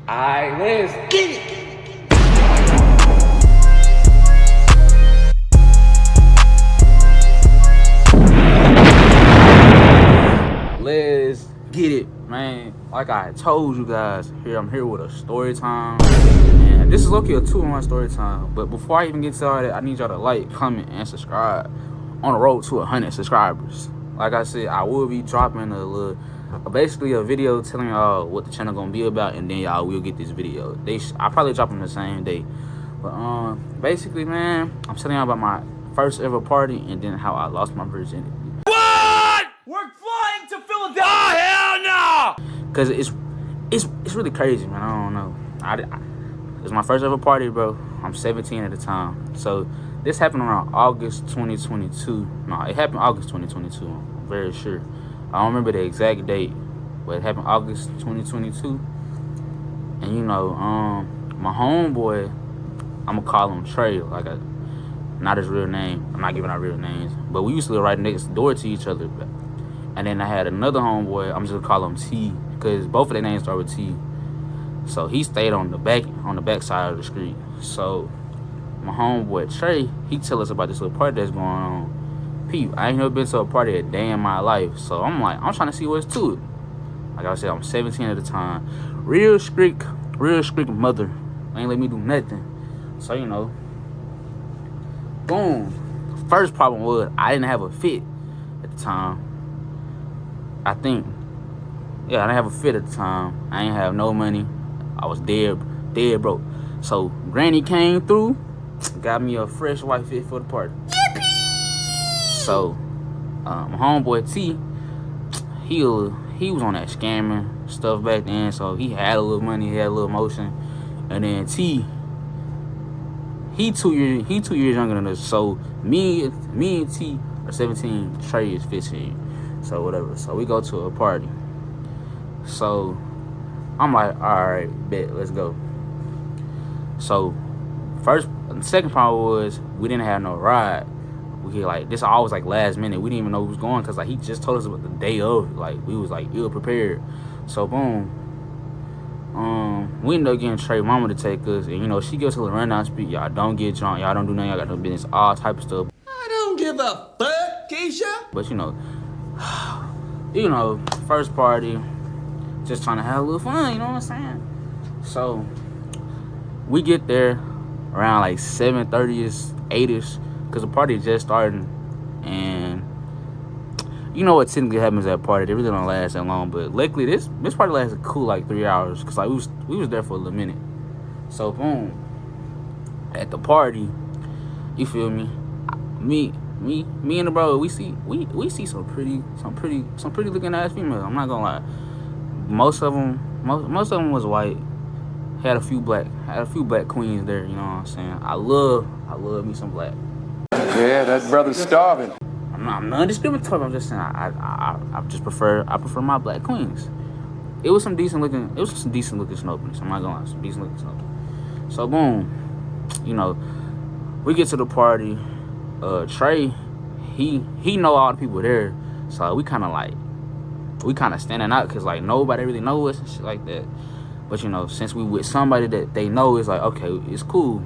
Alright, let's get it. Let's get it, man. Like I told you guys, I'm here with a story time. And this is low-key a 2-in-1 story time. But before I even get to all that, I need y'all to like, comment, and subscribe on the road to 100 subscribers. Like I said, I will be dropping basically a video telling y'all what the channel gonna be about, and then y'all will get this video. I probably drop them the same day. But basically, man, I'm telling y'all about my first ever party and then how I lost my virginity. What? We're flying to Philadelphia. Oh hell no! Cause it's really crazy, man. I don't know. It's my first ever party, bro. I'm 17 at the time. So this happened around August 2022. No, it happened August 2022. I'm very sure. I don't remember the exact date, but it happened August 2022. And you know, my homeboy, I'm gonna call him Trey, not his real name. I'm not giving out real names, but we used to live right next door to each other. And then I had another homeboy. I'm just gonna call him T, because both of their names start with T. So he stayed on the back side of the street. So my homeboy Trey, he tell us about this little party that's going on. Pete, I ain't never been to a party a day in my life. So I'm trying to see what's to it. Like I said, I'm 17 at the time. Real strict mother. Ain't let me do nothing. So, you know, boom. First problem was I didn't have a fit at the time. I didn't have a fit at the time. I ain't have no money. I was dead broke. So Granny came through, got me a fresh white fit for the party. So, my homeboy T, he was on that scamming stuff back then. So he had a little money, he had a little motion, and then T, he 2 years younger than us. So me and T are 17. Trey is 15. So whatever. So we go to a party. So I'm like, all right, bet, let's go. So the second problem was we didn't have no ride. This always last minute. We didn't even know who was going, because he just told us about the day of. We was ill prepared. So boom, we ended up getting Trey mama to take us, and you know, she gives us a little rundown speech. Y'all don't get drunk, y'all don't do nothing, y'all got no business, all type of stuff. I don't give a fuck, Keisha. But you know, first party, just trying to have a little fun, you know what I'm saying? So we get there around 7:30ish, 8ish, because the party is just starting. And you know what typically happens at a party, they really don't last that long. But luckily this party lasted cool 3 hours, because we was there for a little minute. So boom, at the party, you feel me, me and the bro, we see some pretty looking ass females. I'm not gonna lie. Most of them was white. Had a few black queens there, you know what I'm saying? I love me some black. Yeah, that brother's starving. I'm not discriminatory. I'm just saying I prefer my black queens. It was some decent looking snowbirds. I'm not gonna lie, some decent looking snowbirds. So boom, you know, we get to the party. Trey, he know all the people there, so we kind of standing out, because nobody really knows us and shit like that. But you know, since we with somebody that they know, it's okay, it's cool.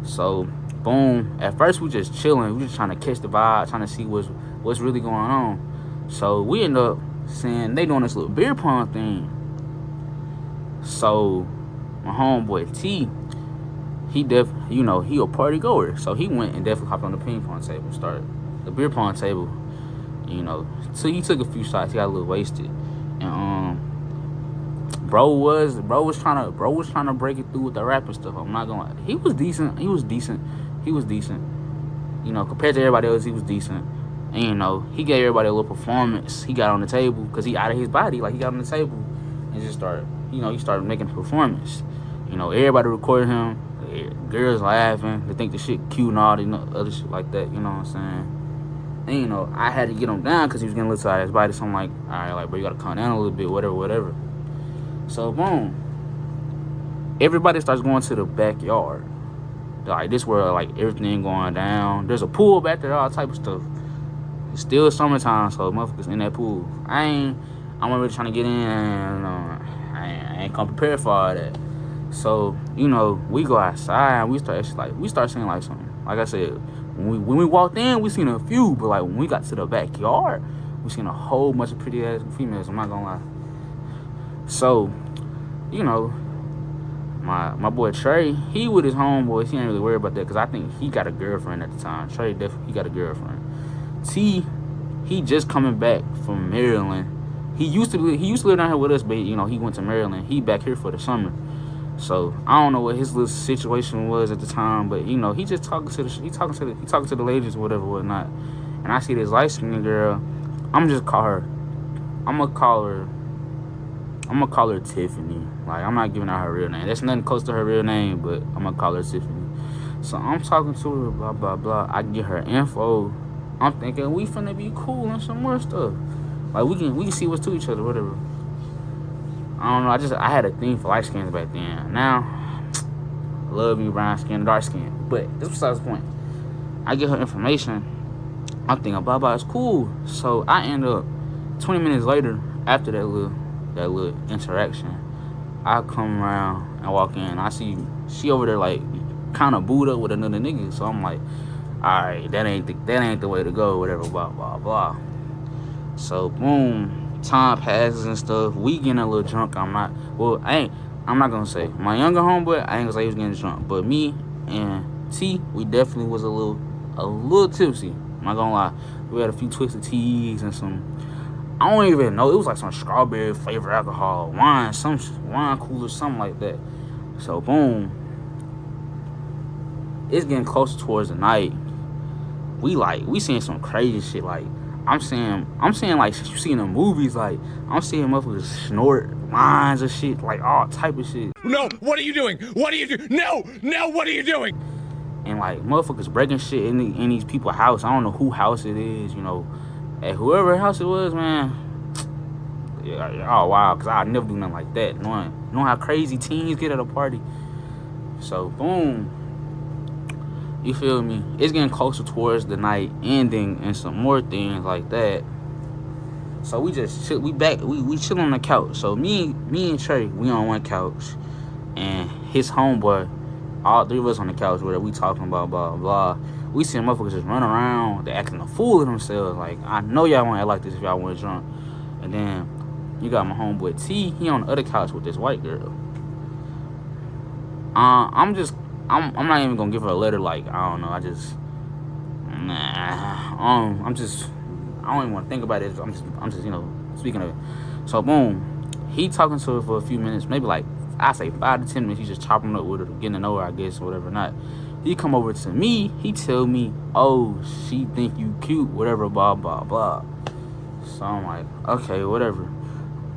So boom, at first we just chilling, we just trying to catch the vibe, trying to see what's really going on. So we end up seeing they doing this little beer pong thing. So my homeboy T, he a party goer, so he went and definitely hopped on the ping pong table, started the beer pong table. You know, so he took a few shots, he got a little wasted, and bro was trying to break it through with the rap and stuff. I'm not gonna lie, he was decent. You know, compared to everybody else, he was decent. And you know, he gave everybody a little performance. He got on the table, because he out of his body, he got on the table and just started, he started making a performance. You know, everybody recorded him, girls laughing, they think the shit cute and all the other shit like that, you know what I'm saying? And you know, I had to get him down, because he was getting a little out of his body. So I'm like, all right, bro, you gotta calm down a little bit, whatever. So boom, everybody starts going to the backyard. This where everything going down. There's a pool back there, all type of stuff. It's still summertime, so motherfuckers in that pool. I wasn't really trying to get in. I I ain't come prepared for all that. So, you know, we go outside and we start seeing like something. Like I said, when we walked in, we seen a few, but like when we got to the backyard, we seen a whole bunch of pretty ass females. I'm not gonna lie. So, you know, my boy Trey, he with his homeboys, he ain't really worried about that because I think he got a girlfriend at the time. Trey definitely, he got a girlfriend. T, he just coming back from Maryland. He used to live down here with us, but you know, he went to Maryland. He back here for the summer. So I don't know what his little situation was at the time, but you know, he just talking to the ladies or whatever, whatnot. And I see this light skinned girl. I'm gonna call her Tiffany. Like, I'm not giving out her real name. That's nothing close to her real name, but I'm gonna call her Tiffany. So I'm talking to her, blah blah blah. I get her info. I'm thinking we finna be cool and some more stuff. Like we can see what's to each other, whatever. I don't know. I had a thing for light skins back then. Now, I love me brown skin, dark skin. But this was besides the point. I get her information. I'm thinking blah blah, it's cool. So I end up 20 minutes later after that little interaction, I come around and walk in. I see she over there like kind of booed up with another nigga. So I'm like, all right, that ain't the way to go. Whatever, blah blah blah. So boom. Time passes and stuff. We getting a little drunk. I'm not gonna say my younger homeboy. I ain't gonna say he was getting drunk, but me and T, we definitely was a little tipsy. I'm not gonna lie. We had a few twisted teas and some. I don't even know. It was like some strawberry flavored alcohol, wine cooler, something like that. So boom, it's getting closer towards the night. We seeing some crazy shit like. I'm saying like you see in the movies, like I'm seeing motherfuckers snort lines of shit, like all type of shit. No, what are you doing? What are you doing? No, what are you doing? And like motherfuckers breaking shit in these people's house. I don't know who house it is, you know. At whoever house it was, man. Yeah, oh wow, cause I never do nothing like that. Knowing how crazy teens get at a party. So boom. You feel me? It's getting closer towards the night ending and some more things like that. So we just chill. We chill on the couch. So me and Trey, we on one couch, and his homeboy, all three of us on the couch where we talking about blah blah. We see motherfuckers just run around. They acting a fool of themselves. Like, I know y'all won't act like this if y'all weren't drunk. And then you got my homeboy T. He on the other couch with this white girl. I'm not even gonna give her a letter. Like, I don't know. I don't even want to think about it. I'm just you know, speaking of it. So boom, he talking to her for a few minutes, maybe like I say 5 to 10 minutes. He's just chopping up with her, getting to know her, I guess, or whatever. Not. He come over to me. He tell me, "Oh, she think you cute, whatever, blah blah blah." So I'm like, okay, whatever.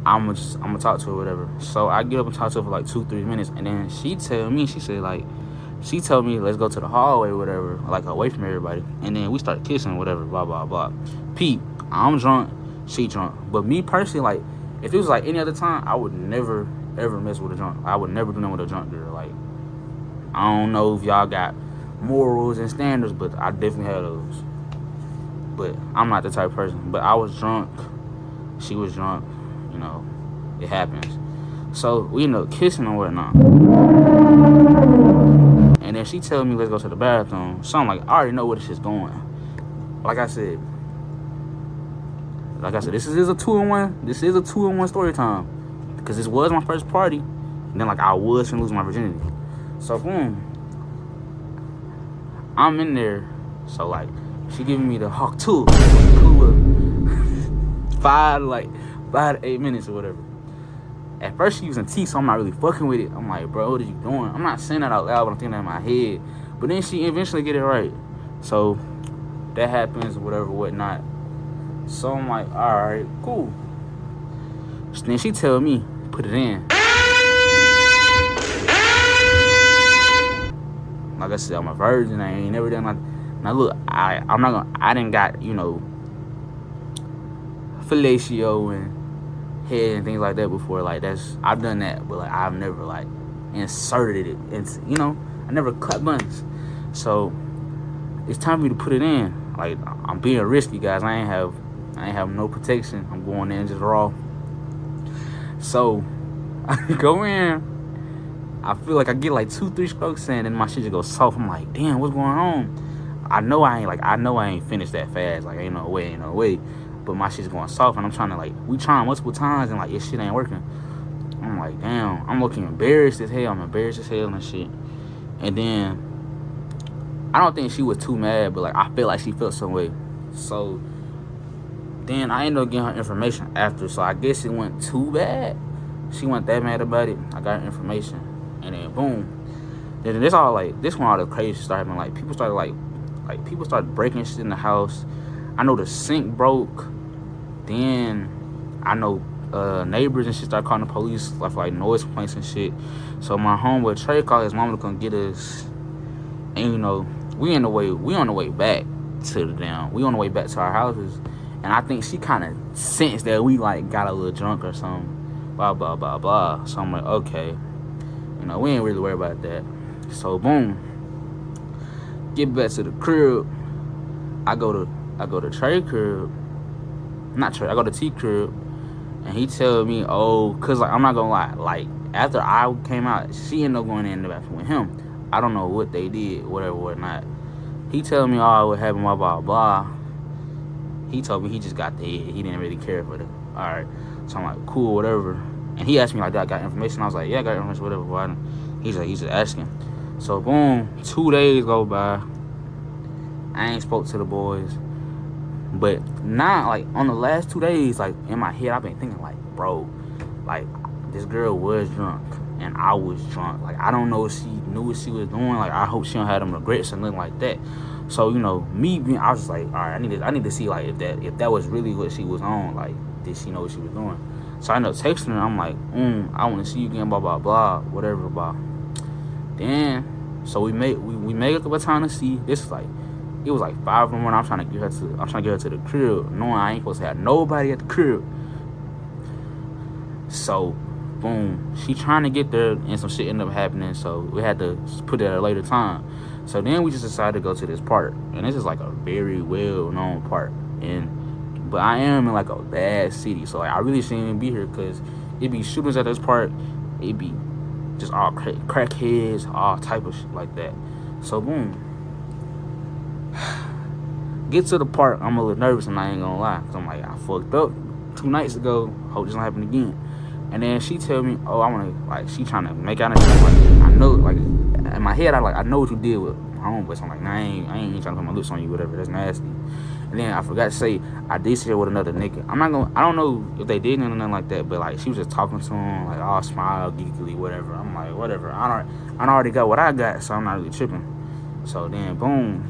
I'm gonna talk to her, whatever. So I get up and talk to her for like 2-3 minutes, and then she told me, she told me, let's go to the hallway, whatever, like away from everybody. And then we start kissing, whatever, blah, blah, blah. Pete, I'm drunk, she drunk. But me personally, like, if it was like any other time, I would never, ever mess with a drunk. I would never do nothing with a drunk girl. Like, I don't know if y'all got morals and standards, but I definitely had those. But I'm not the type of person. But I was drunk. She was drunk. You know, it happens. So we end up kissing and whatnot. And then she tell me, let's go to the bathroom. So I'm like, I already know where this is going. Like I said, this is a 2-in-1. This is a 2-in-1 story time. Because this was my first party. And then, like, I was finna lose my virginity. So, boom. I'm in there. So, like, she giving me the hawk too. Cool. 5 to 8 minutes or whatever. At first, she using T, so I'm not really fucking with it. I'm like, bro, what are you doing? I'm not saying that out loud, but I'm thinking that in my head. But then she eventually get it right. So, that happens, whatever, whatnot. So, I'm like, all right, cool. So then she tell me, put it in. Like I said, I'm a virgin. I ain't never done like. Now look, I didn't got, you know, fellatio and head and things like that before. Like, I've done that, but like I've never like inserted it into, you know, I never cut buns. So it's time for me to put it in. Like, I'm being risky, guys. I ain't have no protection. I'm going in just raw. So I go in. I feel like I get like 2-3 strokes in, and my shit just goes soft. I'm like, damn, what's going on? I know I ain't finished that fast. Like, ain't no way. But my shit's going soft, and I'm trying to like, we trying multiple times, and like, this shit ain't working. I'm like, damn, I'm looking embarrassed as hell. I'm embarrassed as hell and shit. And then I don't think she was too mad, but like, I feel like she felt some way. So then I ended up getting her information after. So I guess it went too bad. She wasn't that mad about it. I got her information. And then boom. Then this when all the crazy shit started happening. Like people started breaking shit in the house. I know the sink broke. Then I know neighbors and shit started calling the police like noise complaints and shit. So my homeboy Trey called his mama to come get us. And you know, we on the way back to our houses. And I think she kind of sensed that we like got a little drunk or something. Blah blah blah blah. So I'm like, okay. You know, we ain't really worried about that. So boom, get back to the crib. I go to Trey crib, not Trey. I go to T crib, and he tell me, oh, cause like I'm not gonna lie, like after I came out, she ended up going in the bathroom with him. I don't know what they did, whatever, whatnot. He tell me, oh, what happened, blah blah blah. He told me he just got the head. He didn't really care for it. All right, so I'm like, cool, whatever. And he asked me like, I got information. I was like, yeah, I got information, whatever. Why? He's just asking. So boom, 2 days go by. I ain't spoke to the boys. But now, like on the last 2 days, like in my head, I've been thinking like, bro, like this girl was drunk and I was drunk. Like I don't know if she knew what she was doing. Like I hope she don't have them regrets or nothing like that. So you know, I was just like, all right, I need to see like if that was really what she was on. Like did she know what she was doing? So I ended up texting her. I'm like, I want to see you again, blah blah blah, whatever, blah. Then, so we made a couple times to see. This is like, it was like 5 in the morning. I'm trying to get her to the crib, knowing I ain't supposed to have nobody at the crib. So, boom, she trying to get there, and some shit ended up happening. So we had to put it at a later time. So then we just decided to go to this park, and this is like a very well-known park, but I am in like a bad city, so like I really shouldn't even be here because it be shooters at this park. It be just all crackheads, all type of shit like that. So boom, get to the park. I'm a little nervous, and I ain't gonna lie, cause I'm like, I fucked up 2 nights ago. Hope this don't happen again. And then she tell me, oh, I wanna, like, she trying to make out of it. Like, I know, like in my head, I know what you did with my homeboy. So I'm like, nah, I ain't trying to put my lips on you, whatever. That's nasty. And then I forgot to say, I did see her with another nigga. I don't know if they did nothing like that, but like she was just talking to him, like all smile, geekily, whatever. I'm like, whatever. I already got what I got, so I'm not really tripping. So then, boom,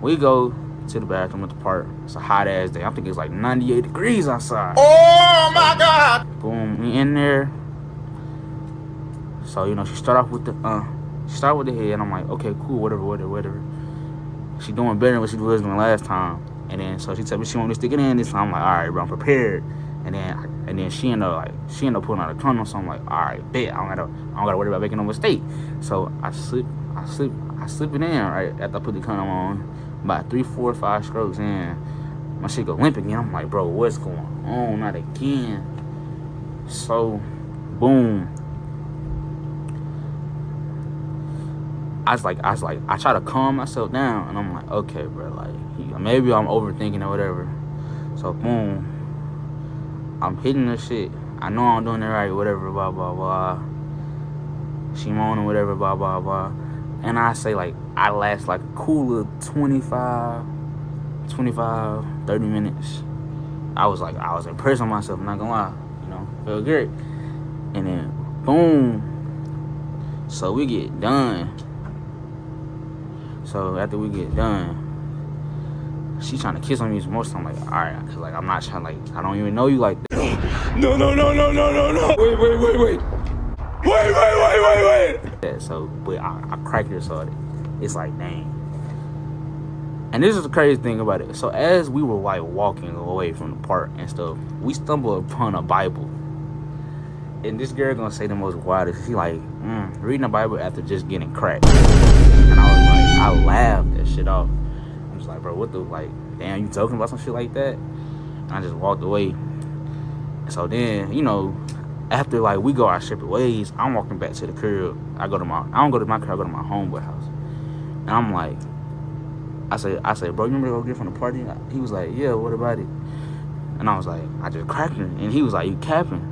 we go to the bathroom at the park. It's a hot ass day. I think it's like 98 degrees outside. Oh my God! Boom, we in there. So you know, she start with the head, and I'm like, okay, cool, whatever. She doing better than what she was doing last time. And then so she told me she want me to stick it in this time. I'm like, all right, bro, I'm prepared. And then she ended up pulling out a condom. So I'm like, all right, bet I don't gotta worry about making no mistake. So I slip it in right after I put the condom on. About 3, 4, 5 strokes in, my shit go limp again. I'm like, bro, what's going on? Not again. So boom. I try to calm myself down, and I'm like, okay, bro, like, maybe I'm overthinking or whatever. So, boom, I'm hitting the shit. I know I'm doing it right, whatever, blah, blah, blah. She moaning, whatever, blah, blah, blah. And I say, like, I last, like, a cool 25, 30 minutes. I was impressed on myself, I'm not gonna lie, you know, felt great. And then, boom, so we get done. So after we get done, she trying to kiss on me some more. So I'm like, all right, cause like I'm not trying, like I don't even know you like that. No. Wait. Yeah, so, but I cracked her, so it's like, dang. And this is the crazy thing about it. So as we were like walking away from the park and stuff, we stumbled upon a Bible. And this girl gonna say the most wildest. She like, reading the Bible after just getting cracked. And I was like, I laughed that shit off. I'm just like, bro, what the, like, damn, you talking about some shit like that? And I just walked away. So then, you know, after like we go our separate ways, I'm walking back to the crib. I don't go to my crib, I go to my homeboy house. And I'm like, I say, bro, you remember go get from the party? He was like, yeah, what about it? And I was like, I just cracked him. And he was like, you capping.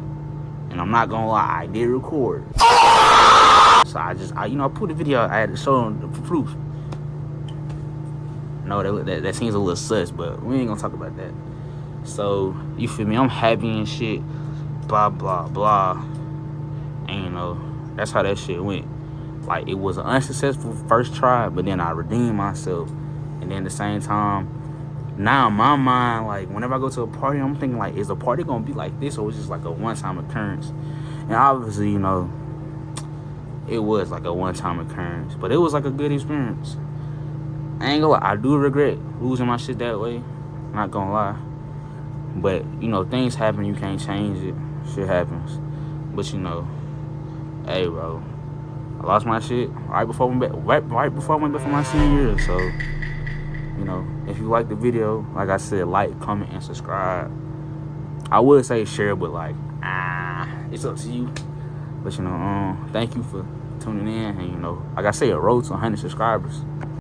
And I'm not gonna lie, I did record. So I put the video, I had to show him the proof. No, that seems a little sus, but we ain't gonna talk about that. So, you feel me? I'm happy and shit. Blah, blah, blah. And, you know, that's how that shit went. Like, it was an unsuccessful first try, but then I redeemed myself. And then at the same time, now in my mind, like, whenever I go to a party, I'm thinking, like, is the party gonna be like this, or is it just like a one-time occurrence? And obviously, you know, it was like a one-time occurrence, but it was like a good experience. I ain't gonna lie, I do regret losing my shit that way. Not gonna lie. But, you know, things happen, you can't change it. Shit happens. But, you know, hey, bro, I lost my shit right before I went back for my senior year. So, you know, if you like the video, like I said, like, comment, and subscribe. I would say share, but like, it's up to you. But, you know, thank you for tuning in. And, you know, like I say, a road to 100 subscribers.